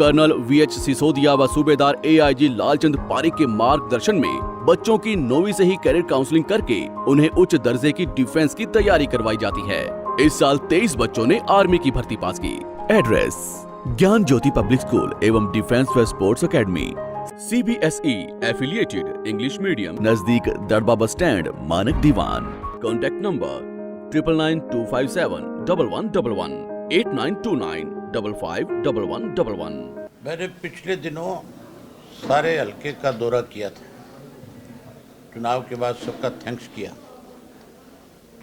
Colonel VH Sisodia व सूबेदार AIG Lalchand Pareek के मार्गदर्शन में बच्चों की 9वीं से ही कैरियर काउंसलिंग करके उन्हें उच्च दर्जे की डिफेंस की तैयारी करवाई जाती है। इस साल 23 बच्चों ने आर्मी की भर्ती पास की। एड्रेस ज्ञान ज्योति पब्लिक स्कूल एवं डिफेंस व sports academy, CBSE affiliated English medium, नजदीक दड़बा बस स्टैंड, मानक दीवान। Contact number 9992571111 8929551111। मैंने पिछले दिनों सारे हलके का दौरा किया था। चुनाव के बाद सबका थैंक्स किया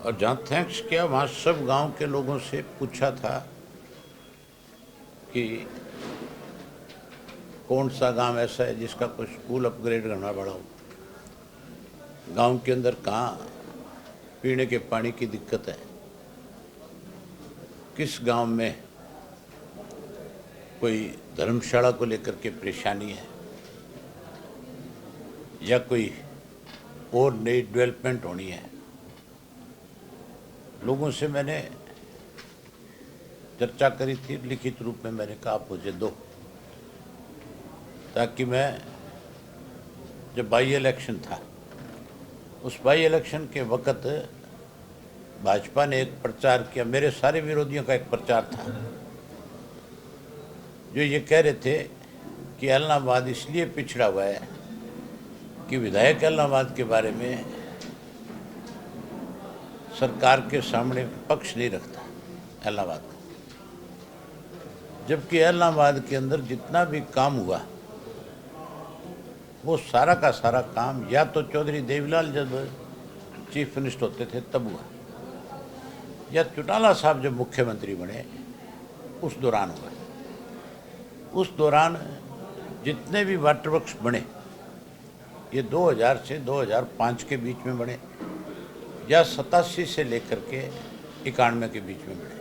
और जहाँ थैंक्स किया वहाँ सब गांव के लोगों से पूछा था कि कौन सा गांव ऐसा है जिसका कोई स्कूल अपग्रेड करना पड़ा हो, गांव के अंदर कहाँ पीने के पानी की दिक्कत है, किस गांव में कोई धर्मशाला को लेकर के परेशानी है या कोई और नई डेवलपमेंट होनी है। लोगों से मैंने चर्चा करी थी, लिखित रूप में मैंने कहा आप मुझे दो, ताकि मैं जब बाई इलेक्शन था उस बाई इलेक्शन के वक़्त भाजपा ने एक प्रचार किया, मेरे सारे विरोधियों का एक प्रचार था जो ये कह रहे थे कि ऐलनाबाद इसलिए पिछड़ा हुआ है कि विधायक ऐलनाबाद के बारे में सरकार के सामने पक्ष नहीं रखता ऐलनाबाद का, जबकि ऐलनाबाद के अंदर जितना भी काम हुआ वो सारा का सारा काम या तो चौधरी देवीलाल जब चीफ मिनिस्टर होते थे तब हुआ, या चौटाला साहब जब मुख्यमंत्री बने उस दौरान हुआ। उस दौरान जितने भी वाटर वर्क्स बने ये 2000 से 2005 के बीच में बने या 87 से लेकर के 91 के बीच में बने।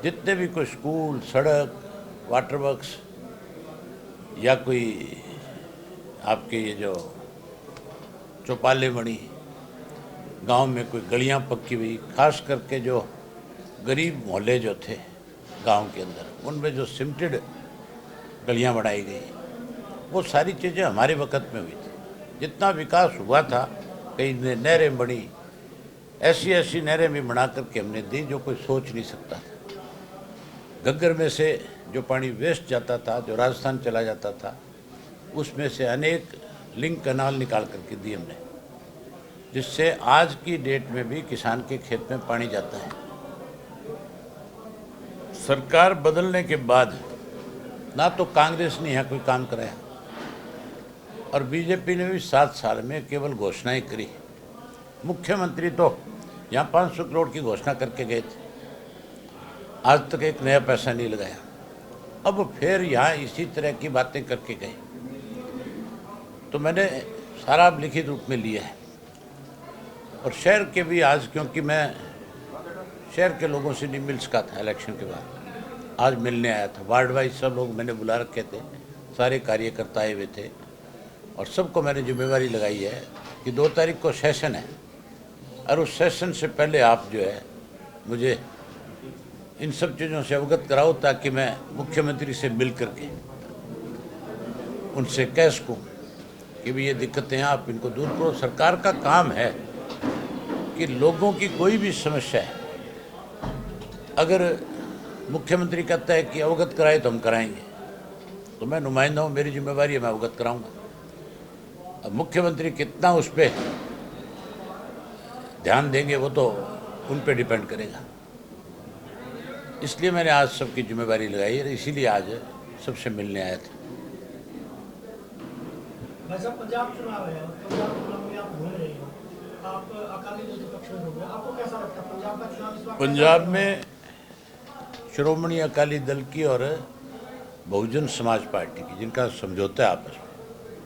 जितने भी कोई स्कूल, सड़क, वाटर वर्क्स या कोई आपके ये जो चौपाले बनी, गांव में कोई गलियां पक्की हुई, खास करके जो गरीब मोहल्ले जो थे गांव के अंदर उनमें जो सिमटेड गलियां बनाई गई, वो सारी चीज़ें हमारे वक़्त में हुई थी। जितना विकास हुआ था, कई नहरें बनी, ऐसी ऐसी नहरें भी बना करके हमने दी जो कोई सोच नहीं सकता था। घग्गर में से जो पानी वेस्ट जाता था, जो राजस्थान चला जाता था, उसमें से अनेक लिंक कनाल निकाल करके दिए हमने, जिससे आज की डेट में भी किसान के खेत में पानी जाता है। सरकार बदलने के बाद ना तो कांग्रेस ने यहाँ कोई काम कराया और बीजेपी ने भी 7 साल में केवल घोषणाएं करी। मुख्यमंत्री तो यहाँ 500 करोड़ की घोषणा करके गए थे, आज तक एक नया पैसा नहीं लगाया। अब फिर यहाँ इसी तरह की बातें करके गए, तो मैंने सारा लिखित रूप में लिया है। और शहर के भी आज, क्योंकि मैं शहर के लोगों से नहीं मिल सका था इलेक्शन के बाद, आज मिलने आया था। वार्ड वाइज सब लोग मैंने बुला रखे थे, सारे कार्यकर्ता आए हुए थे और सबको मैंने जिम्मेवारी लगाई है कि 2 तारीख को सेशन है और उस सेशन से पहले आप जो है मुझे इन सब चीज़ों से अवगत कराओ, ताकि मैं मुख्यमंत्री से मिल करके उनसे कह सकूँ कि भी ये दिक्कतें हैं, आप इनको दूर करो। सरकार का काम है कि लोगों की कोई भी समस्या है, अगर मुख्यमंत्री कहता है कि अवगत कराए तो हम कराएंगे, तो मैं नुमाइंदा हूँ, मेरी जिम्मेवारी है, मैं अवगत कराऊंगा। अब मुख्यमंत्री कितना उस पर ध्यान देंगे वो तो उन पे डिपेंड करेगा। इसलिए मैंने आज सबकी जिम्मेवारी लगाई है, इसीलिए आज सबसे मिलने आया था। पंजाब चुनाव है, पंजाब चुनाव में आप घूम रहे हो, आप अकाली दल के पक्ष में हो गए, आपको कैसा लगता है पंजाब का चुनाव इस बार? पंजाब में श्रोमणी अकाली दल की और बहुजन समाज पार्टी की, जिनका समझौता है आपस में,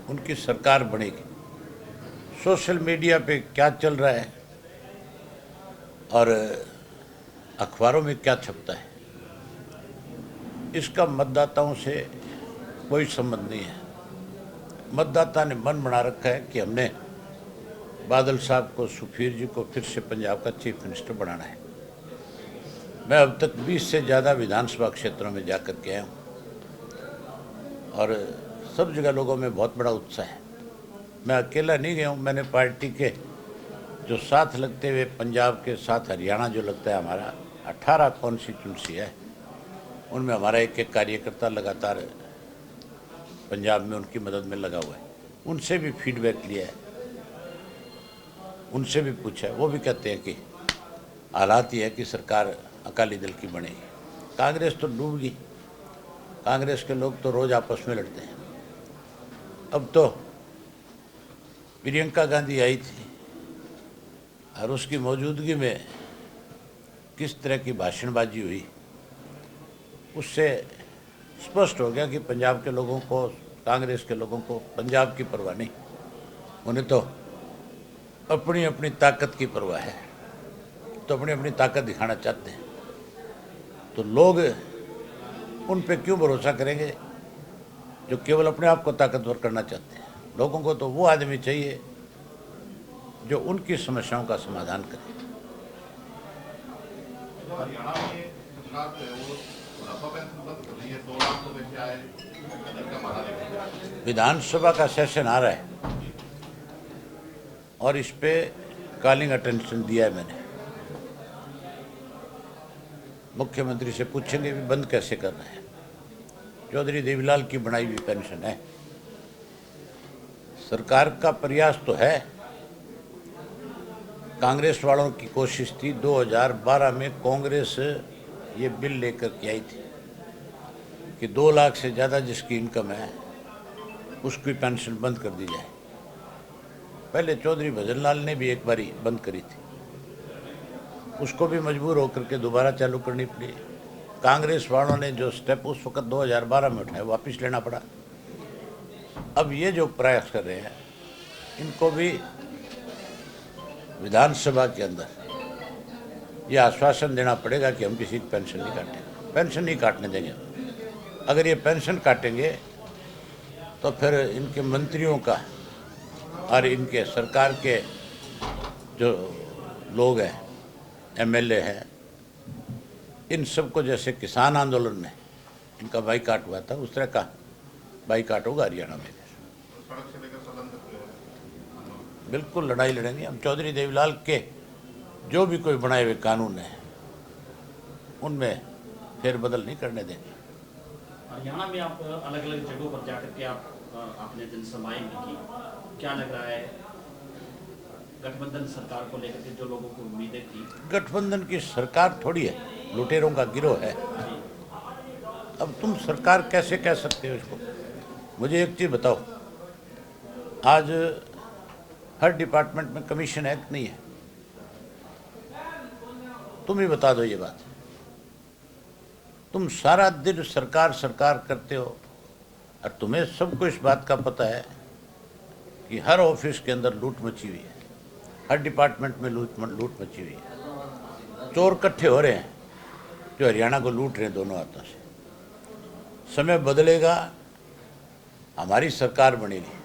उनकी सरकार बनेगी। सोशल मीडिया पे क्या चल रहा है और अखबारों में क्या छपता है, इसका मतदाताओं से कोई संबंध नहीं है। मतदाता ने मन बना रखा है कि हमने बादल साहब को, सुखबीर जी को फिर से पंजाब का चीफ मिनिस्टर बनाना है। मैं अब तक 20 से ज़्यादा विधानसभा क्षेत्रों में जाकर के आया हूँ और सब जगह लोगों में बहुत बड़ा उत्साह है। मैं अकेला नहीं गया हूँ, मैंने पार्टी के जो साथ लगते हुए पंजाब के साथ हरियाणा जो लगता है हमारा 18 कॉन्स्टिट्यूंसी है, उनमें हमारा एक एक कार्यकर्ता लगातार पंजाब में उनकी मदद में लगा हुआ है। उनसे भी फीडबैक लिया है, उनसे भी पूछा है, वो भी कहते हैं कि हालात ये है कि सरकार अकाली दल की बनेगी। कांग्रेस तो डूब गई, कांग्रेस के लोग तो रोज़ आपस में लड़ते हैं। अब तो प्रियंका गांधी आई थी और उसकी मौजूदगी में किस तरह की भाषणबाजी हुई, उससे स्पष्ट हो गया कि पंजाब के लोगों को, कांग्रेस के लोगों को पंजाब की परवाह नहीं, उन्हें तो अपनी अपनी ताकत की परवाह है, तो अपनी अपनी ताकत दिखाना चाहते हैं। तो लोग उन पे क्यों भरोसा करेंगे जो केवल अपने आप को ताकतवर करना चाहते हैं। लोगों को तो वो आदमी चाहिए जो उनकी समस्याओं का समाधान करे। हरियाणा में गुजरात है वो बुढ़ापा पेंशन बंद कर रही है, 2 लाख रुपए क्या है का माना लेगा। विधानसभा का सेशन आ रहा है और इस पे कॉलिंग अटेंशन दिया है मैंने। मुख्यमंत्री से पूछेंगे भी बंद कैसे करना है। चौधरी देवीलाल की बनाई हुई पेंशन है। सरकार का प्रयास तो है, कांग्रेस वालों की कोशिश थी 2012 में, कांग्रेस ये बिल लेकर के आई थी कि 2 लाख से ज़्यादा जिसकी इनकम है उसकी पेंशन बंद कर दी जाए। पहले चौधरी भजनलाल ने भी एक बारी बंद करी थी, उसको भी मजबूर होकर के दोबारा चालू करनी पड़ी। कांग्रेस वालों ने जो स्टेप उस वक्त 2012 में उठाया वापस लेना पड़ा। अब ये जो प्रयास कर रहे हैं, इनको भी विधानसभा के अंदर ये आश्वासन देना पड़ेगा कि हम किसी की पेंशन नहीं काटेंगे, पेंशन नहीं काटने देंगे। अगर ये पेंशन काटेंगे तो फिर इनके मंत्रियों का और इनके सरकार के जो लोग हैं, एमएलए हैं, इन सबको जैसे किसान आंदोलन में इनका बाईकाट हुआ था, उस तरह का बाईकाट होगा हरियाणा में। सड़क से लेकर सदन तक बिल्कुल लड़ाई लड़ेंगे हम। चौधरी देवीलाल के जो भी कोई बनाए हुए कानून हैं उनमें फेरबदल नहीं करने देंगे। हरियाणा में आप अलग अलग जगहों पर जाकर के आपने जनसभाएं भी की, क्या लग रहा है गठबंधन सरकार को लेकर के जो लोगों को उम्मीदें थी? गठबंधन की सरकार थोड़ी है, लुटेरों का गिरोह है। अब तुम सरकार कैसे कह सकते हो इसको? मुझे एक चीज़ बताओ, आज हर डिपार्टमेंट में कमीशन है कि नहीं है? तुम ही बता दो ये बात। तुम सारा दिन सरकार सरकार करते हो और तुम्हें सबको इस बात का पता है कि हर ऑफिस के अंदर लूट मची हुई है, हर डिपार्टमेंट में लूट मची हुई है। चोर इकट्ठे हो रहे हैं जो हरियाणा को लूट रहे हैं दोनों हाथों से। समय बदलेगा, हमारी सरकार बनेगी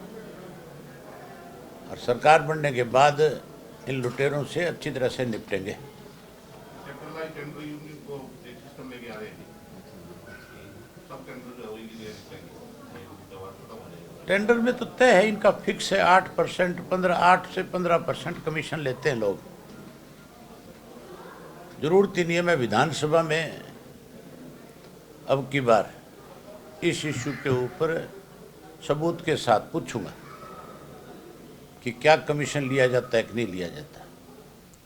और सरकार बनने के बाद इन लुटेरों से अच्छी तरह से निपटेंगे। सेंट्रलाइज टेंडर यूनियन को एक सिस्टम लेके आ रहे हैं, सब टेंडर जो होगी टेंडर में तो तय है, इनका फिक्स है 8%, 8 से 15% कमीशन लेते हैं लोग। जरूरत ही नहीं है। मैं विधानसभा में अब की बार इस इश्यू के ऊपर सबूत के साथ पूछूंगा कि क्या कमीशन लिया जाता है कि नहीं लिया जाता।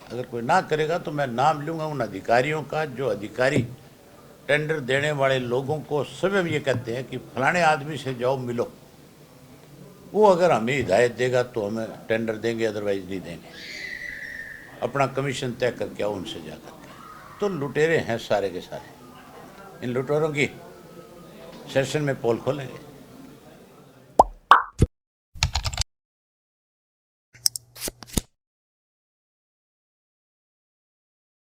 अगर कोई ना करेगा तो मैं नाम लूँगा उन अधिकारियों का, जो अधिकारी टेंडर देने वाले लोगों को स्वयं ये कहते हैं कि फलाने आदमी से जाओ मिलो। वो अगर हमें हिदायत देगा तो हमें टेंडर देंगे, अदरवाइज नहीं देंगे। अपना कमीशन तय करके आओ उनसे जा करके। तो लुटेरे हैं सारे के सारे। इन लुटेरों की सेशन में पोल खोलेंगे।